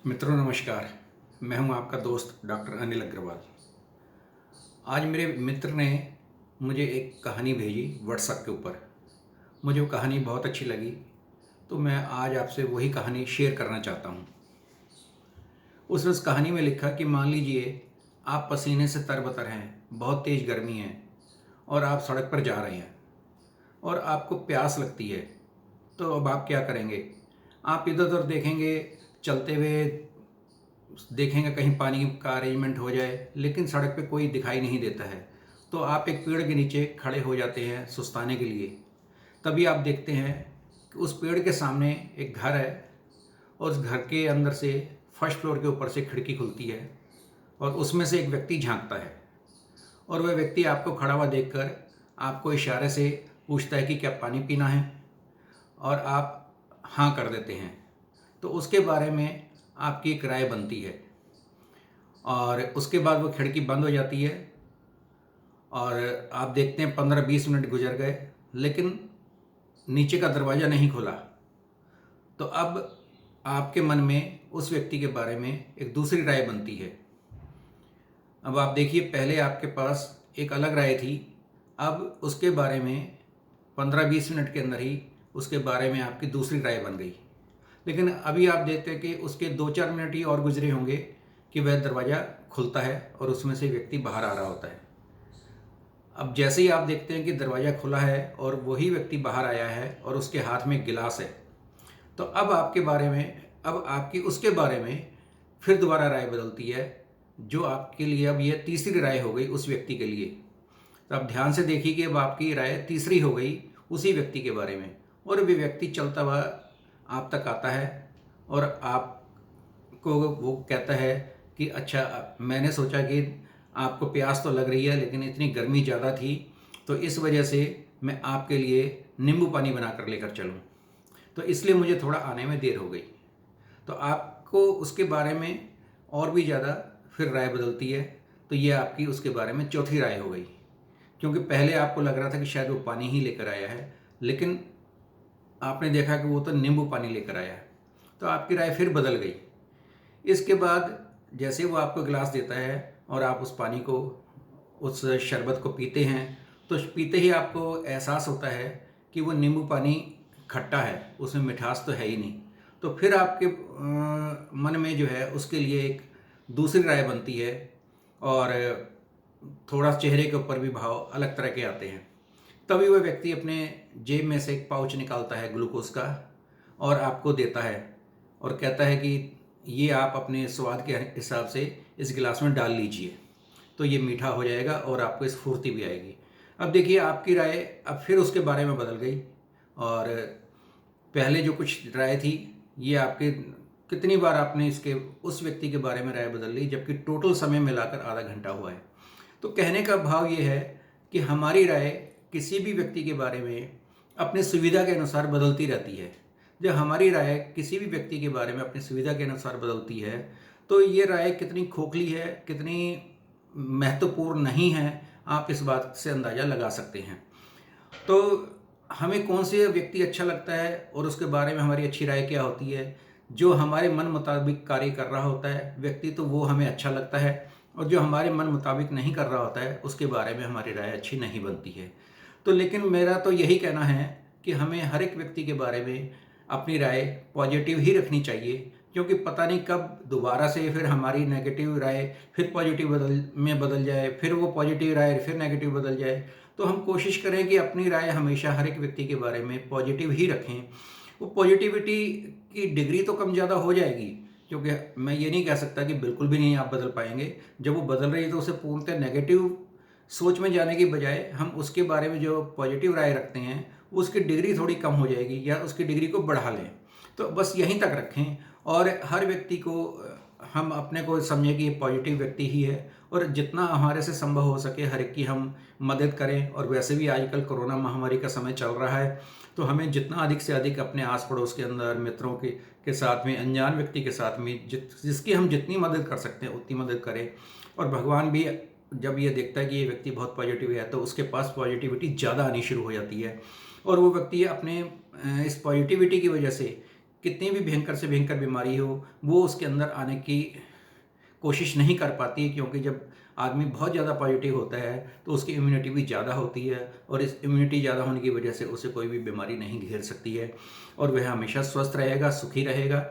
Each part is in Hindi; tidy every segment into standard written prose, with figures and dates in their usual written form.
मित्रों नमस्कार। मैं हूं आपका दोस्त डॉक्टर अनिल अग्रवाल। आज मेरे मित्र ने मुझे एक कहानी भेजी व्हाट्सएप के ऊपर। मुझे वो कहानी बहुत अच्छी लगी, तो मैं आज आपसे वही कहानी शेयर करना चाहता हूं। उसने उस कहानी में लिखा कि मान लीजिए आप पसीने से तरबतर हैं, बहुत तेज़ गर्मी है और आप सड़क पर जा रहे हैं और आपको प्यास लगती है। तो अब आप क्या करेंगे? आप इधर उधर देखेंगे, चलते हुए देखेंगे कहीं पानी का अरेंजमेंट हो जाए, लेकिन सड़क पे कोई दिखाई नहीं देता है। तो आप एक पेड़ के नीचे खड़े हो जाते हैं सुस्ताने के लिए। तभी आप देखते हैं कि उस पेड़ के सामने एक घर है और उस घर के अंदर से फर्स्ट फ्लोर के ऊपर से खिड़की खुलती है और उसमें से एक व्यक्ति झांकता है और वह व्यक्ति आपको खड़ा हुआ देखकर आपको इशारे से पूछता है कि क्या पानी पीना है, और आप हाँ कर देते हैं। तो उसके बारे में आपकी एक राय बनती है और उसके बाद वो खिड़की बंद हो जाती है और आप देखते हैं 15-20 मिनट गुजर गए, लेकिन नीचे का दरवाज़ा नहीं खुला। तो अब आपके मन में उस व्यक्ति के बारे में एक दूसरी राय बनती है। अब आप देखिए, पहले आपके पास एक अलग राय थी, अब उसके बारे में 15-20 मिनट के अंदर ही उसके बारे में आपकी दूसरी राय बन गई। लेकिन अभी आप देखते हैं कि उसके 2-4 मिनट ही और गुजरे होंगे कि वह दरवाज़ा खुलता है और उसमें से व्यक्ति बाहर आ रहा होता है। अब जैसे ही आप देखते हैं कि दरवाज़ा खुला है और वही व्यक्ति बाहर आया है और उसके हाथ में गिलास है, तो अब आपकी उसके बारे में फिर दोबारा राय बदलती है, जो आपके लिए अब यह तीसरी राय हो गई उस व्यक्ति के लिए। तो आप ध्यान से देखिए कि अब आपकी राय तीसरी हो गई उसी व्यक्ति के बारे में, और भी व्यक्ति चलता हुआ आप तक आता है और आपको वो कहता है कि अच्छा, मैंने सोचा कि आपको प्यास तो लग रही है, लेकिन इतनी गर्मी ज़्यादा थी तो इस वजह से मैं आपके लिए नींबू पानी बना कर लेकर चलूँ, तो इसलिए मुझे थोड़ा आने में देर हो गई। तो आपको उसके बारे में और भी ज़्यादा फिर राय बदलती है। तो ये आपकी उसके बारे में चौथी राय हो गई, क्योंकि पहले आपको लग रहा था कि शायद वो पानी ही लेकर आया है, लेकिन आपने देखा कि वो तो नींबू पानी लेकर आया है, तो आपकी राय फिर बदल गई। इसके बाद जैसे वो आपको गिलास देता है और आप उस पानी को, उस शरबत को पीते हैं, तो पीते ही आपको एहसास होता है कि वो नींबू पानी खट्टा है, उसमें मिठास तो है ही नहीं। तो फिर आपके मन में जो है उसके लिए एक दूसरी राय बनती है और थोड़ा चेहरे के ऊपर भी भाव अलग तरह के आते हैं। तभी वह व्यक्ति अपने जेब में से एक पाउच निकालता है ग्लूकोज का और आपको देता है और कहता है कि ये आप अपने स्वाद के हिसाब से इस गिलास में डाल लीजिए, तो ये मीठा हो जाएगा और आपको स्फूर्ति भी आएगी। अब देखिए, आपकी राय अब फिर उसके बारे में बदल गई और पहले जो कुछ राय थी, ये आपके कितनी बार आपने इसके उस व्यक्ति के बारे में राय बदल ली, जबकि टोटल समय मिलाकर आधा घंटा हुआ है। तो कहने का भाव ये है कि हमारी राय किसी भी व्यक्ति के बारे में अपनी सुविधा के अनुसार बदलती रहती है। जब हमारी राय किसी भी व्यक्ति के बारे में अपनी सुविधा के अनुसार बदलती है, तो ये राय कितनी खोखली है, कितनी महत्वपूर्ण नहीं है, आप इस बात से अंदाज़ा लगा सकते हैं। तो हमें कौन से व्यक्ति अच्छा लगता है और उसके बारे में हमारी अच्छी राय क्या होती है? जो हमारे मन मुताबिक कार्य कर रहा होता है व्यक्ति, तो वो हमें अच्छा लगता है, और जो हमारे मन मुताबिक नहीं कर रहा होता है उसके बारे में हमारी राय अच्छी नहीं बनती है। तो लेकिन मेरा तो यही कहना है कि हमें हर एक व्यक्ति के बारे में अपनी राय पॉजिटिव ही रखनी चाहिए, क्योंकि पता नहीं कब दोबारा से फिर हमारी नेगेटिव राय फिर पॉजिटिव बदल जाए, फिर वो पॉजिटिव राय फिर नेगेटिव बदल जाए। तो हम कोशिश करें कि अपनी राय हमेशा हर एक व्यक्ति के बारे में पॉजिटिव ही रखें। वो पॉजिटिविटी की डिग्री तो कम ज़्यादा हो जाएगी, क्योंकि मैं ये नहीं कह सकता कि बिल्कुल भी नहीं आप बदल पाएंगे। जब वो बदल रही है तो उसे पूर्णतः नेगेटिव सोच में जाने की बजाय हम उसके बारे में जो पॉजिटिव राय रखते हैं उसकी डिग्री थोड़ी कम हो जाएगी, या उसकी डिग्री को बढ़ा लें। तो बस यहीं तक रखें और हर व्यक्ति को हम अपने को समझें कि ये पॉजिटिव व्यक्ति ही है, और जितना हमारे से संभव हो सके हर एक की हम मदद करें। और वैसे भी आजकल कोरोना महामारी का समय चल रहा है, तो हमें जितना अधिक से अधिक अपने आस पड़ोस के अंदर मित्रों के साथ में, अनजान व्यक्ति के साथ में जिसकी हम जितनी मदद कर सकते हैं उतनी मदद करें। और भगवान भी जब ये देखता है कि ये व्यक्ति बहुत पॉजिटिव है, तो उसके पास पॉजिटिविटी ज़्यादा आनी शुरू हो जाती है, और वो व्यक्ति अपने इस पॉजिटिविटी की वजह से कितनी भी भयंकर से भयंकर बीमारी हो, वो उसके अंदर आने की कोशिश नहीं कर पाती है, क्योंकि जब आदमी बहुत ज़्यादा पॉजिटिव होता है तो उसकी इम्यूनिटी भी ज़्यादा होती है, और इस इम्यूनिटी ज़्यादा होने की वजह से उसे कोई भी बीमारी नहीं घेर सकती है, और वह हमेशा स्वस्थ रहेगा, सुखी रहेगा।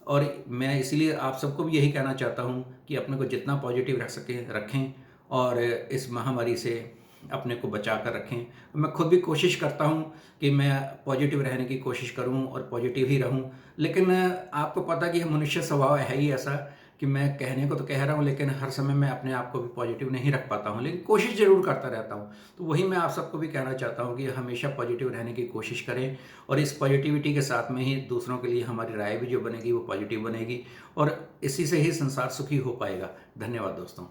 और मैं इसीलिए आप सबको भी यही कहना चाहता हूँ कि अपने को जितना पॉजिटिव रख सकें रखें, और इस महामारी से अपने को बचा कर रखें। मैं खुद भी कोशिश करता हूँ कि मैं पॉजिटिव रहने की कोशिश करूँ और पॉजिटिव ही रहूँ, लेकिन आपको पता कि मनुष्य स्वभाव है ही ऐसा कि मैं कहने को तो कह रहा हूँ, लेकिन हर समय मैं अपने आप को भी पॉजिटिव नहीं रख पाता हूँ, लेकिन कोशिश ज़रूर करता रहता हूँ। तो वही मैं आप सबको भी कहना चाहता हूँ कि हमेशा पॉजिटिव रहने की कोशिश करें, और इस पॉजिटिविटी के साथ में ही दूसरों के लिए हमारी राय भी जो बनेगी वो पॉजिटिव बनेगी, और इसी से ही संसार सुखी हो पाएगा। धन्यवाद दोस्तों।